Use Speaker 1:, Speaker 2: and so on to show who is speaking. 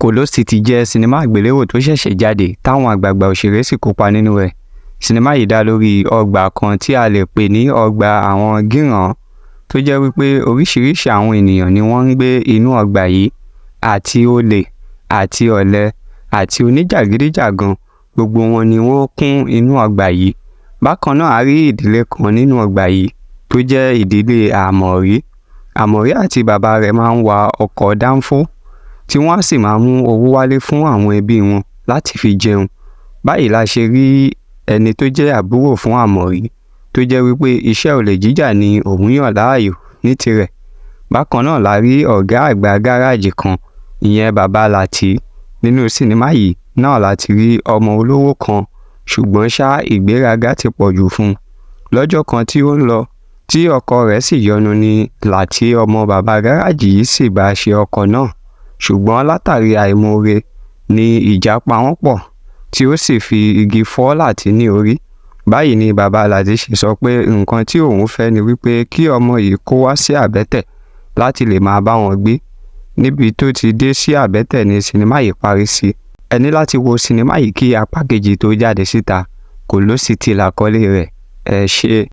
Speaker 1: Kólósìtì jẹ́ sinimá àgbéléwò tó ṣẹ̀ṣẹ̀ jáde táwọn àgbààgbà òṣèré sì kópa nínú rẹ̀. Sinimá yìí dá lórí ọgbà kan tí a lè pè ní ọgbà àwọn gíràn, tó jẹ́ wípé oríṣiríṣi àwọn ènìyàn ni wọ́n ń gbé inú ọgbà yìí, àti olè, àti ọ̀lẹ, àti oníjàgídíjàgan, gbogbo wọn ni wọ́n kún inú ọgbà yìí. Bákan náà, a rí ìdílé kan nínú ọgbà yìí tó jẹ́ ìdílé Àmọ̀rí. Àmọ̀rí àti bàbá rẹ̀ máa ń wa ọkọ̀ dánfó, tí wọ́n á sì máa mú owó wálé fún àwọn ẹbí wọn láti fi jẹun. Báyìí la ṣe rí ẹni tó jẹ́ àbúrò fún Àmọ̀rí, tó jẹ́ wípé iṣẹ́ olè jíjà ni òun yàn láàyò ní tirẹ̀. Bákan náà la rí ọ̀gá àgbà gáràjì kan, ìyẹn Bàbá Láti. Nínú sinimá yìí náà láti rí ọmọ olówó kan, ṣùgbọ́n ṣá ìgbéraga ti pọ̀jù fún un. Lọ́jọ́ kan tí ó ń lọ, tí ọkọ̀ rẹ̀ sì yọnu ni Láti ọmọ bàbá gáràjì yìí sì bá ṣe ọkọ̀ náà. Ṣùgbọ́n látàrí àìmoore ni ìjà pa wọ́n pọ̀, tí ó sì fi igi fọ́ Láti ní orí. Báyìí ni Bàbá Láti ṣe sọ pé nǹkan tí òun fẹ́ ni wípé kí ọmọ yìí kó wá sí Àbẹ́tẹ̀ láti lè máa bá wọn gbé. Níbi tó ti dé sí Àbẹ́tẹ̀ ni sinimá yìí parí sí. Ẹ ní láti wo sinimá yìí kí apá kejì tó jáde síta. Kólósìtì làkọ́lé rẹ̀. Ẹ ṣé.